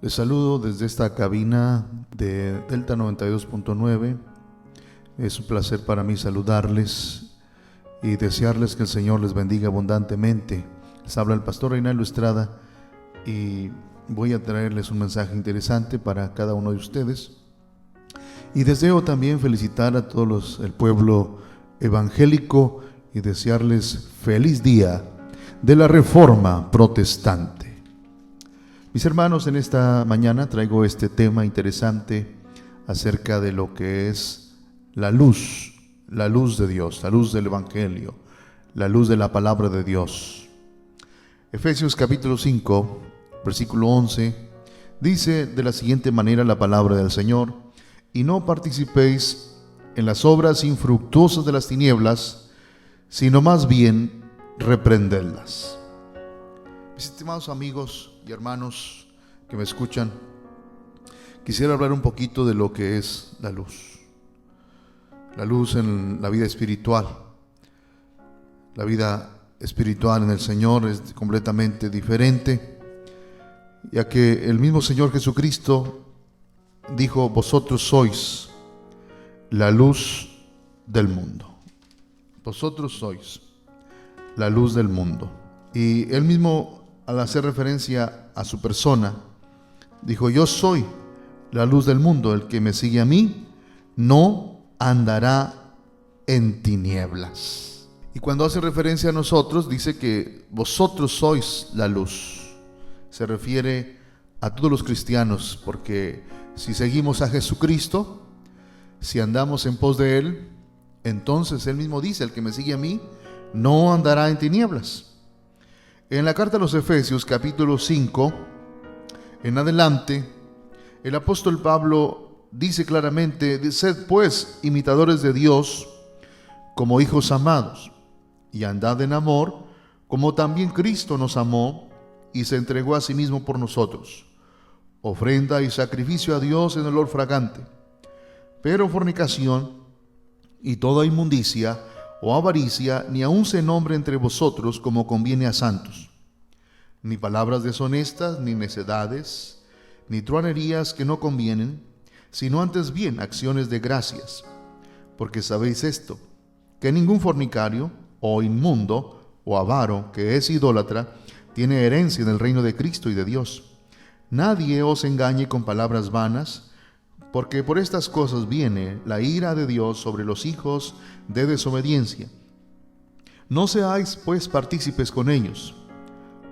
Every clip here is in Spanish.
Les saludo desde esta cabina de Delta 92.9. Es un placer para mí saludarles y desearles que el Señor les bendiga abundantemente. Les habla el pastor Reinaldo Estrada y voy a traerles un mensaje interesante para cada uno de ustedes. Y deseo también felicitar a todos el pueblo evangélico y desearles feliz día de la Reforma Protestante. Mis hermanos, en esta mañana traigo este tema interesante acerca de lo que es la luz de Dios, la luz del Evangelio, la luz de la palabra de Dios. Efesios capítulo 5, versículo 11, dice de la siguiente manera la palabra del Señor: y no participéis en las obras infructuosas de las tinieblas, sino más bien reprendedlas. Mis estimados amigos y hermanos que me escuchan, quisiera hablar un poquito de lo que es la luz. La luz en la vida espiritual. La vida espiritual en el Señor es completamente diferente, ya que el mismo Señor Jesucristo dijo: vosotros sois la luz del mundo. Vosotros sois la luz del mundo. Y Él mismo, al hacer referencia a su persona, dijo: yo soy la luz del mundo. El que me sigue a mí no andará en tinieblas. Y cuando hace referencia a nosotros, dice que vosotros sois la luz. Se refiere a todos los cristianos, porque si seguimos a Jesucristo, si andamos en pos de Él, entonces Él mismo dice: el que me sigue a mí no andará en tinieblas. En la carta a los Efesios capítulo 5 en adelante, el apóstol Pablo dice claramente: sed pues imitadores de Dios como hijos amados, y andad en amor, como también Cristo nos amó y se entregó a sí mismo por nosotros, ofrenda y sacrificio a Dios en olor fragante. Pero fornicación y toda inmundicia o avaricia ni aun se nombre entre vosotros como conviene a santos, ni palabras deshonestas, ni necedades, ni truanerías que no convienen, sino antes bien acciones de gracias. Porque sabéis esto, que ningún fornicario, o inmundo, o avaro, que es idólatra, tiene herencia en el reino de Cristo y de Dios. Nadie os engañe con palabras vanas, porque por estas cosas viene la ira de Dios sobre los hijos de desobediencia. No seáis pues partícipes con ellos,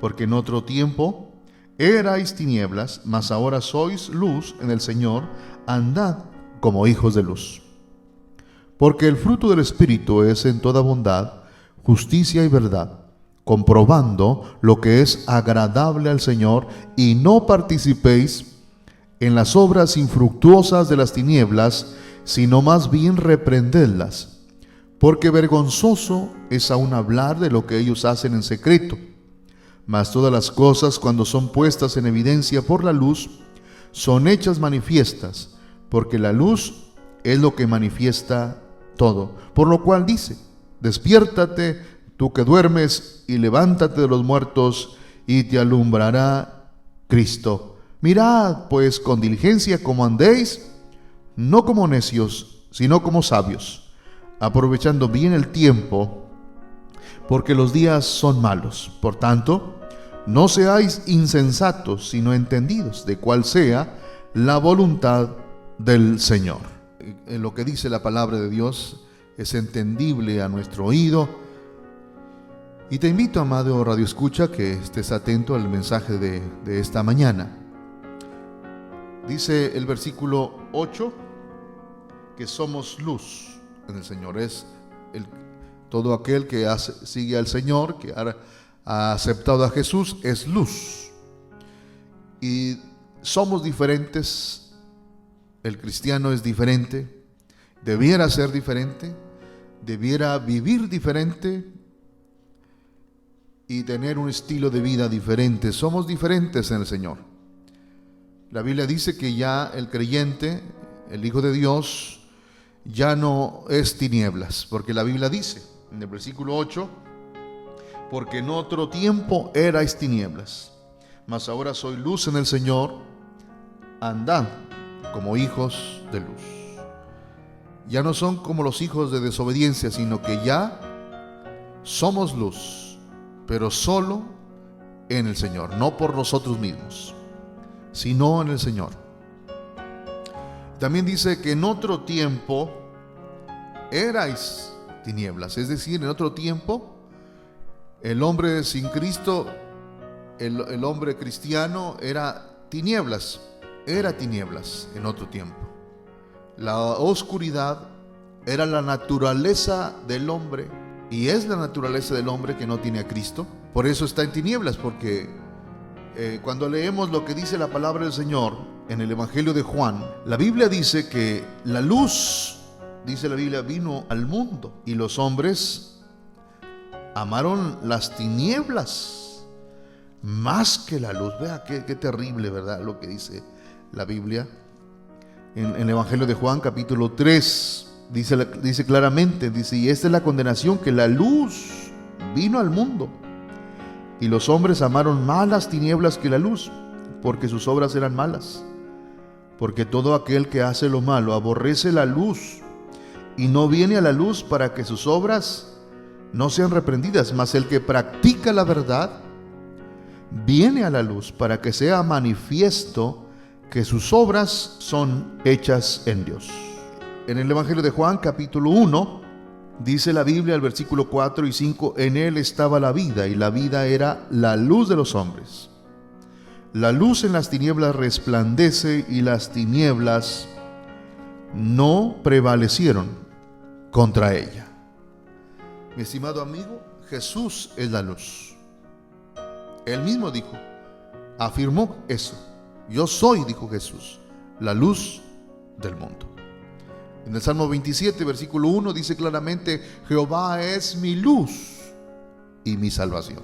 porque en otro tiempo erais tinieblas, mas ahora sois luz en el Señor. Andad como hijos de luz. Porque el fruto del Espíritu es en toda bondad, justicia y verdad, comprobando lo que es agradable al Señor, y no participéis en las obras infructuosas de las tinieblas, sino más bien reprendedlas, porque vergonzoso es aún hablar de lo que ellos hacen en secreto. Mas todas las cosas, cuando son puestas en evidencia por la luz, son hechas manifiestas, porque la luz es lo que manifiesta todo. Por lo cual dice: despiértate, tú que duermes, y levántate de los muertos, y te alumbrará Cristo. Mirad pues con diligencia cómo andéis, no como necios, sino como sabios, aprovechando bien el tiempo, porque los días son malos. Por tanto, no seáis insensatos, sino entendidos de cuál sea la voluntad del Señor. En lo que dice la palabra de Dios es entendible a nuestro oído. Y te invito, amado Radio Escucha, que estés atento al mensaje de esta mañana. Dice el versículo 8 que somos luz en el Señor. Es todo aquel que sigue al Señor, que ha aceptado a Jesús, es luz. Y somos diferentes. El cristiano es diferente, debiera ser diferente, debiera vivir diferente y tener un estilo de vida diferente. Somos diferentes en el Señor. La Biblia dice que ya el creyente, el Hijo de Dios, ya no es tinieblas, porque la Biblia dice en el versículo 8: porque en otro tiempo erais tinieblas, mas ahora soy luz en el Señor. andad como hijos de luz. Ya no son como los hijos de desobediencia, sino que ya somos luz, pero solo en el Señor, no por nosotros mismos, sino en el Señor. También dice que en otro tiempo erais tinieblas, es decir, en otro tiempo el hombre sin Cristo, el hombre cristiano era tinieblas en otro tiempo. La oscuridad era la naturaleza del hombre, y es la naturaleza del hombre que no tiene a Cristo. Por eso está en tinieblas, porque cuando leemos lo que dice la palabra del Señor en el Evangelio de Juan, la Biblia dice que la luz, dice la Biblia, vino al mundo, y los hombres amaron las tinieblas más que la luz. Vea qué terrible, ¿verdad?, lo que dice la Biblia. En el Evangelio de Juan, capítulo 3, dice claramente, dice: y esta es la condenación, que la luz vino al mundo, y los hombres amaron más las tinieblas que la luz, porque sus obras eran malas. Porque todo aquel que hace lo malo aborrece la luz, y no viene a la luz para que sus obras no sean reprendidas. Mas el que practica la verdad viene a la luz, para que sea manifiesto que sus obras son hechas en Dios. En el Evangelio de Juan, capítulo 1, dice la Biblia, el versículo 4 y 5: en él estaba la vida, y la vida era la luz de los hombres. La luz en las tinieblas resplandece, y las tinieblas no prevalecieron contra ella. Mi estimado amigo, Jesús es la luz. Él mismo dijo, afirmó eso: yo soy, dijo Jesús, la luz del mundo. En el Salmo 27, versículo 1, dice claramente: Jehová es mi luz y mi salvación.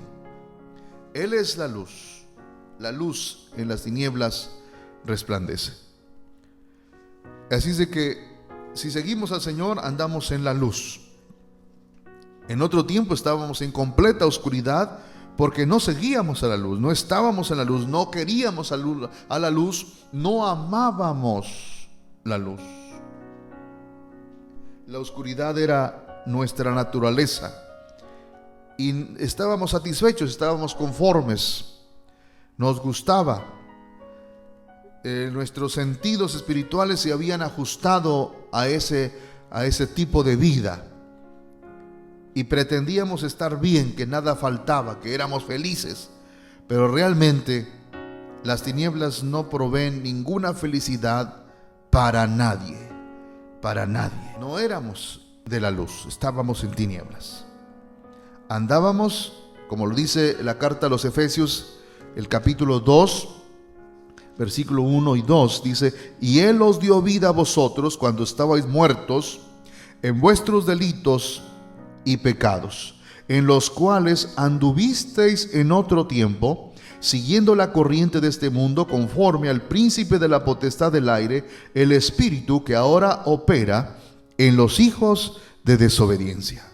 Él es la luz en las tinieblas resplandece. Así es de que si seguimos al Señor, andamos en la luz. En otro tiempo estábamos en completa oscuridad, porque no seguíamos a la luz, no estábamos en la luz, no queríamos a la luz, no amábamos la luz. La oscuridad era nuestra naturaleza, y estábamos satisfechos, estábamos conformes, nos gustaba. Nuestros sentidos espirituales se habían ajustado a ese tipo de vida, y pretendíamos estar bien, que nada faltaba, que éramos felices. Pero realmente las tinieblas no proveen ninguna felicidad para nadie, para nadie. No éramos de la luz, estábamos en tinieblas. Andábamos, como lo dice la carta a los Efesios, el capítulo 2, versículo 1 y 2, dice: y Él os dio vida a vosotros cuando estabais muertos en vuestros delitos y pecados, en los cuales anduvisteis en otro tiempo, siguiendo la corriente de este mundo, conforme al príncipe de la potestad del aire, el espíritu que ahora opera en los hijos de desobediencia.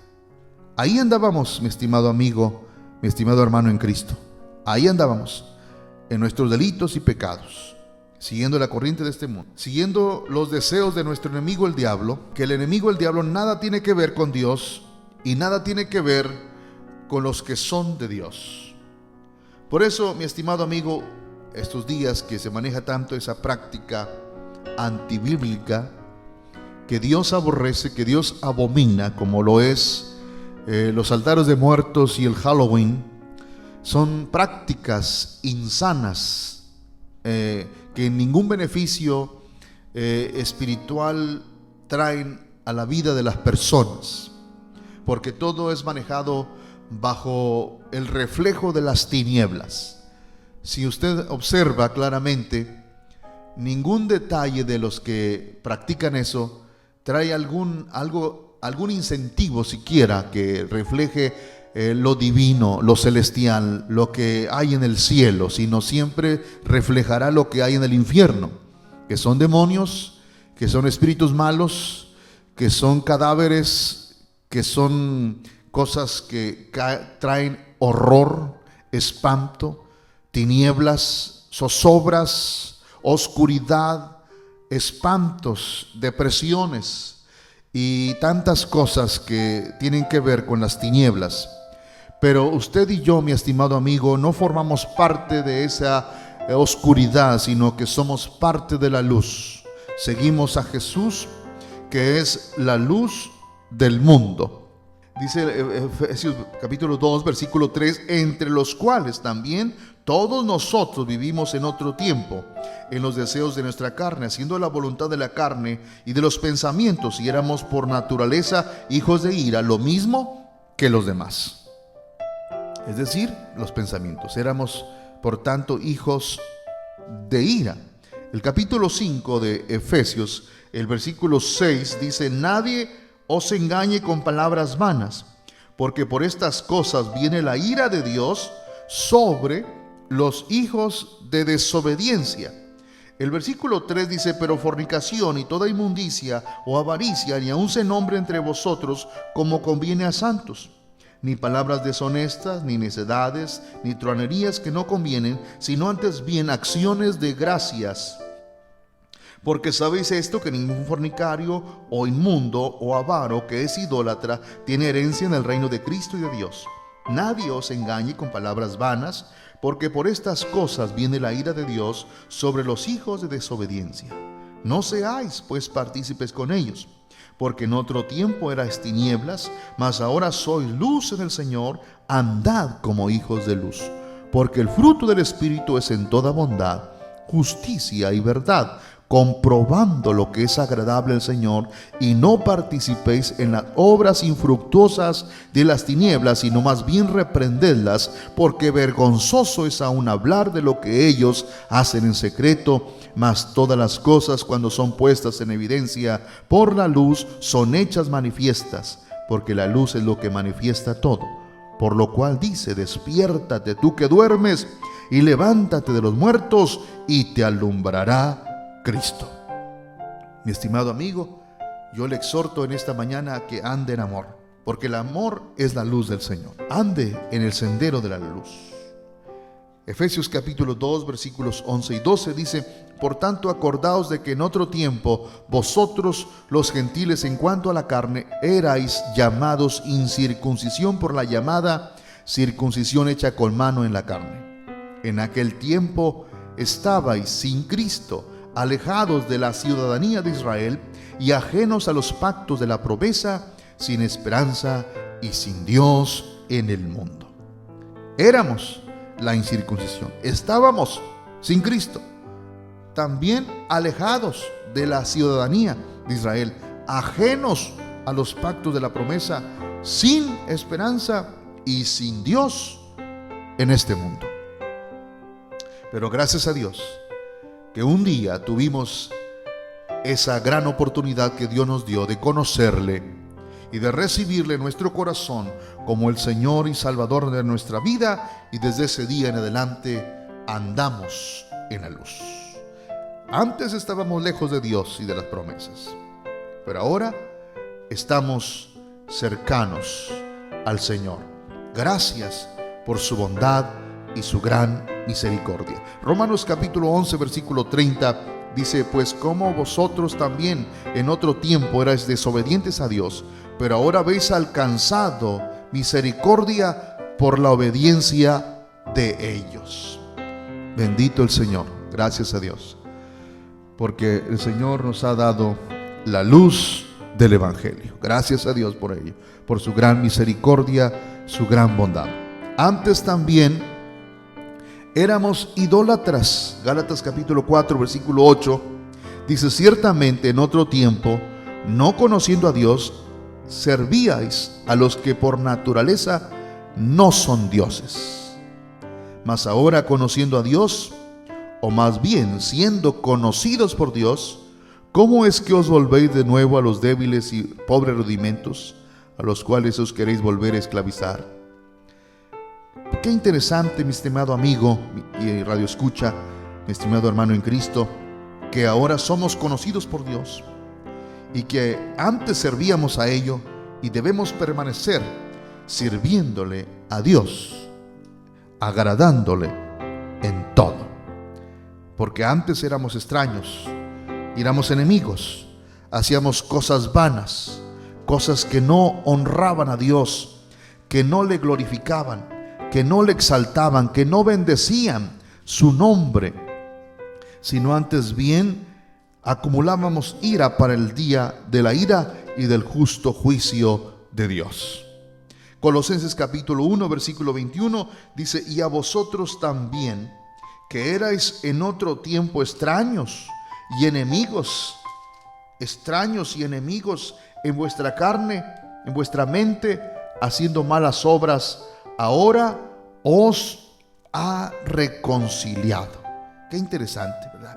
Ahí andábamos, mi estimado amigo, mi estimado hermano en Cristo. Ahí andábamos, en nuestros delitos y pecados, siguiendo la corriente de este mundo, siguiendo los deseos de nuestro enemigo el diablo, que el enemigo el diablo nada tiene que ver con Dios, y nada tiene que ver con los que son de Dios. Por eso, mi estimado amigo, estos días que se maneja tanto esa práctica antibíblica, que Dios aborrece, que Dios abomina, como lo es los altares de muertos y el Halloween, son prácticas insanas, que ningún beneficio espiritual traen a la vida de las personas, porque todo es manejado bajo el reflejo de las tinieblas. Si usted observa claramente, ningún detalle de los que practican eso trae algún incentivo siquiera que refleje lo divino, lo celestial, lo que hay en el cielo, sino siempre reflejará lo que hay en el infierno, que son demonios, que son espíritus malos, que son cadáveres, que son cosas que traen horror, espanto, tinieblas, zozobras, oscuridad, espantos, depresiones y tantas cosas que tienen que ver con las tinieblas. Pero usted y yo, mi estimado amigo, no formamos parte de esa oscuridad, sino que somos parte de la luz. Seguimos a Jesús, que es la luz del mundo. Dice Efesios capítulo 2, versículo 3, entre los cuales también todos nosotros vivimos en otro tiempo, en los deseos de nuestra carne, haciendo la voluntad de la carne y de los pensamientos, y éramos por naturaleza hijos de ira, lo mismo que los demás. Es decir, los pensamientos. Éramos, por tanto, hijos de ira. El capítulo 5 de Efesios, el versículo 6 dice: nadie os engañe con palabras vanas, porque por estas cosas viene la ira de Dios sobre los hijos de desobediencia. El versículo 3 dice: pero fornicación y toda inmundicia o avaricia ni aun se nombre entre vosotros como conviene a santos, ni palabras deshonestas, ni necedades, ni truanerías que no convienen, sino antes bien acciones de gracias. Porque sabéis esto, que ningún fornicario o inmundo o avaro que es idólatra tiene herencia en el reino de Cristo y de Dios. Nadie os engañe con palabras vanas, porque por estas cosas viene la ira de Dios sobre los hijos de desobediencia. No seáis pues partícipes con ellos, porque en otro tiempo erais tinieblas, mas ahora sois luz en el Señor. Andad como hijos de luz, porque el fruto del Espíritu es en toda bondad, justicia y verdad, comprobando lo que es agradable al Señor, y no participéis en las obras infructuosas de las tinieblas, sino más bien reprendedlas, porque vergonzoso es aún hablar de lo que ellos hacen en secreto. Mas todas las cosas, cuando son puestas en evidencia por la luz, son hechas manifiestas, porque la luz es lo que manifiesta todo. Por lo cual dice: despiértate tú que duermes, y levántate de los muertos, y te alumbrará Cristo. Mi estimado amigo, yo le exhorto en esta mañana a que ande en amor, porque el amor es la luz del Señor. Ande en el sendero de la luz. Efesios capítulo 2, versículos 11 y 12 dice: por tanto, acordaos de que en otro tiempo vosotros los gentiles, en cuanto a la carne, erais llamados incircuncisión por la llamada circuncisión hecha con mano en la carne. En aquel tiempo estabais sin Cristo, alejados de la ciudadanía de Israel y ajenos a los pactos de la promesa, sin esperanza y sin Dios en el mundo. Éramos la incircuncisión, estábamos sin Cristo, también alejados de la ciudadanía de Israel, ajenos a los pactos de la promesa, sin esperanza y sin Dios en este mundo. Pero gracias a Dios que un día tuvimos esa gran oportunidad que Dios nos dio de conocerle y de recibirle en nuestro corazón como el Señor y Salvador de nuestra vida, y desde ese día en adelante andamos en la luz. Antes estábamos lejos de Dios y de las promesas, pero ahora estamos cercanos al Señor. Gracias por su bondad y su gran misericordia. Romanos capítulo 11, versículo 30 dice: pues como vosotros también en otro tiempo erais desobedientes a Dios, pero ahora habéis alcanzado misericordia por la obediencia de ellos. Bendito el Señor, gracias a Dios, porque el Señor nos ha dado la luz del Evangelio. Gracias a Dios por ello, por su gran misericordia, su gran bondad. Antes también éramos idólatras. Gálatas capítulo 4, versículo 8 dice: ciertamente en otro tiempo, no conociendo a Dios, servíais a los que por naturaleza no son dioses. Mas ahora, conociendo a Dios, o más bien siendo conocidos por Dios, ¿cómo es que os volvéis de nuevo a los débiles y pobres rudimentos, a los cuales os queréis volver a esclavizar? Qué interesante, mi estimado amigo y radio escucha, mi estimado hermano en Cristo, que ahora somos conocidos por Dios y que antes servíamos a ello, y debemos permanecer sirviéndole a Dios, agradándole en todo. porque antes éramos extraños, éramos enemigos, hacíamos cosas vanas, cosas que no honraban a Dios, que no le glorificaban, que no le exaltaban, que no bendecían su nombre, sino antes bien acumulábamos ira para el día de la ira y del justo juicio de Dios. Colosenses capítulo 1 versículo 21 dice: y a vosotros también, que erais en otro tiempo extraños y enemigos en vuestra carne, en vuestra mente, haciendo malas obras, ahora os ha reconciliado. Qué interesante, ¿verdad?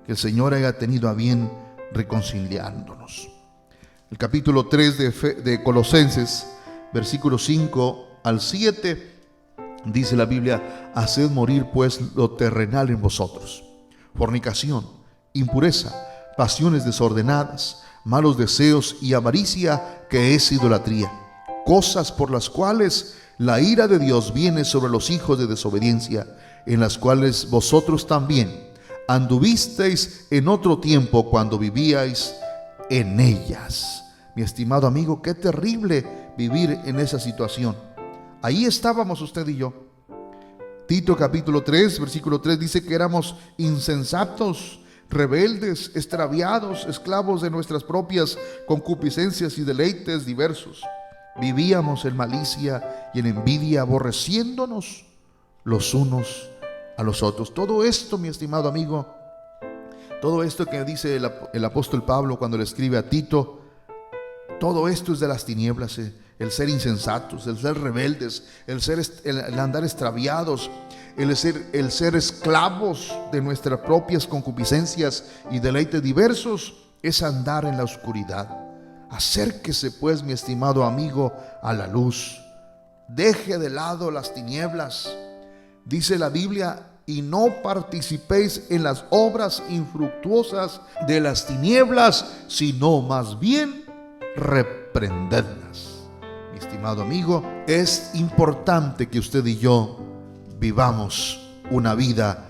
Que el Señor haya tenido a bien reconciliándonos. El capítulo 3 de Colosenses, versículos 5 al 7, dice la Biblia: haced morir pues lo terrenal en vosotros: fornicación, impureza, pasiones desordenadas, malos deseos y avaricia, que es idolatría, cosas por las cuales la ira de Dios viene sobre los hijos de desobediencia, en las cuales vosotros también anduvisteis en otro tiempo cuando vivíais en ellas. Mi estimado amigo, qué terrible vivir en esa situación. Ahí estábamos usted y yo. Tito capítulo 3 versículo 3 dice que éramos insensatos, rebeldes, extraviados, esclavos de nuestras propias concupiscencias y deleites diversos. Vivíamos en malicia y en envidia, aborreciéndonos los unos a los otros. Todo esto, mi estimado amigo, todo esto que dice el apóstol Pablo cuando le escribe a Tito, todo esto es de las tinieblas, el ser insensatos, el ser rebeldes, el andar extraviados, el ser esclavos de nuestras propias concupiscencias y deleites diversos, es andar en la oscuridad. Acérquese pues, mi estimado amigo, a la luz. Deje de lado las tinieblas. Dice la Biblia: y no participéis en las obras infructuosas de las tinieblas, sino más bien reprendedlas. Mi estimado amigo, es importante que usted y yo vivamos una vida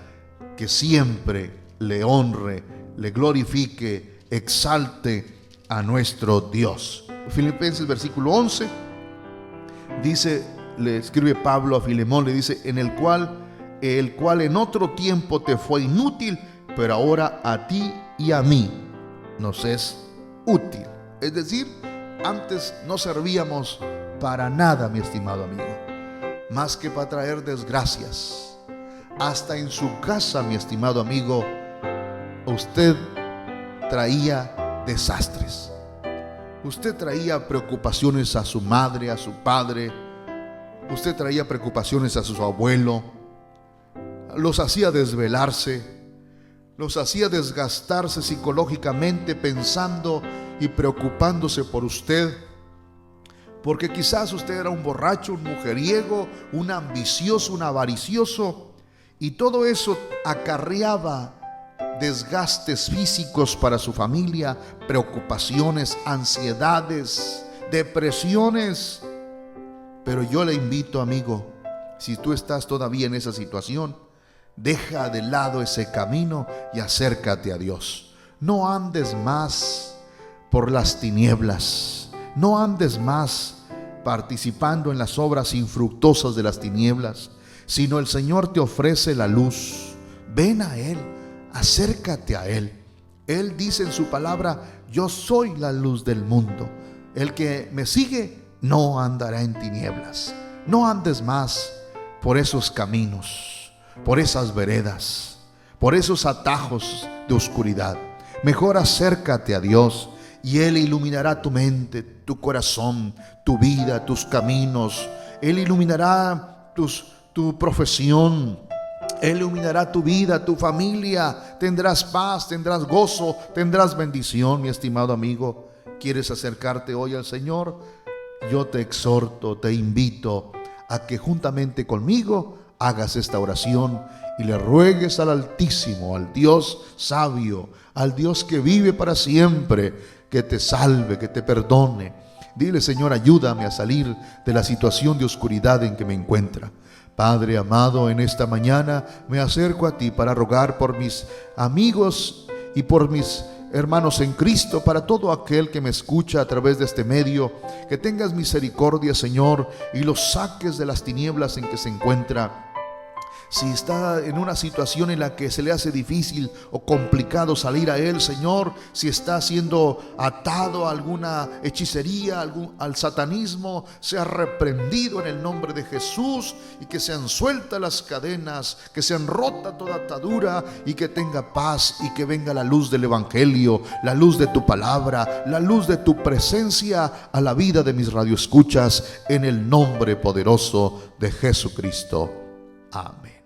que siempre le honre, le glorifique, exalte a nuestro Dios. Filipenses versículo 11 dice, le escribe Pablo a Filemón, le dice: el cual en otro tiempo te fue inútil, pero ahora a ti y a mí nos es útil. Es decir, antes no servíamos para nada, mi estimado amigo, más que para traer desgracias. Hasta en su casa, mi estimado amigo, usted traía desastres. Usted traía preocupaciones a su madre, a su padre. Usted traía preocupaciones a su abuelo. Los hacía desvelarse, los hacía desgastarse psicológicamente, pensando y preocupándose por usted, porque quizás usted era un borracho, un mujeriego, un ambicioso, un avaricioso, y todo eso acarreaba desgastes físicos para su familia, preocupaciones, ansiedades, depresiones. Pero yo le invito, amigo, si tú estás todavía en esa situación, deja de lado ese camino y acércate a Dios. No andes más por las tinieblas. No andes más participando en las obras infructuosas de las tinieblas, sino el Señor te ofrece la luz. Ven a Él, acércate a Él. Él dice en su palabra: yo soy la luz del mundo. El que me sigue no andará en tinieblas. No andes más por esos caminos, por esas veredas, por esos atajos de oscuridad. Mejor acércate a Dios y Él iluminará tu mente, tu corazón, tu vida, tus caminos. Él iluminará tu profesión. Él iluminará tu vida, tu familia. Tendrás paz, tendrás gozo, tendrás bendición, mi estimado amigo. ¿Quieres acercarte hoy al Señor? Yo te exhorto, te invito a que juntamente conmigo hagas esta oración y le ruegues al Altísimo, al Dios sabio, al Dios que vive para siempre, que te salve, que te perdone. Dile: Señor, ayúdame a salir de la situación de oscuridad en que me encuentra. Padre amado, en esta mañana me acerco a ti para rogar por mis amigos y por mis hermanos en Cristo, para todo aquel que me escucha a través de este medio, que tengas misericordia, Señor, y los saques de las tinieblas en que se encuentra. Si está en una situación en la que se le hace difícil o complicado salir a Él, Señor, si está siendo atado a alguna hechicería, al satanismo, sea reprendido en el nombre de Jesús, y que sean sueltas las cadenas, que sean rota toda atadura, y que tenga paz, y que venga la luz del Evangelio, la luz de tu palabra, la luz de tu presencia a la vida de mis radioescuchas, en el nombre poderoso de Jesucristo. Amén.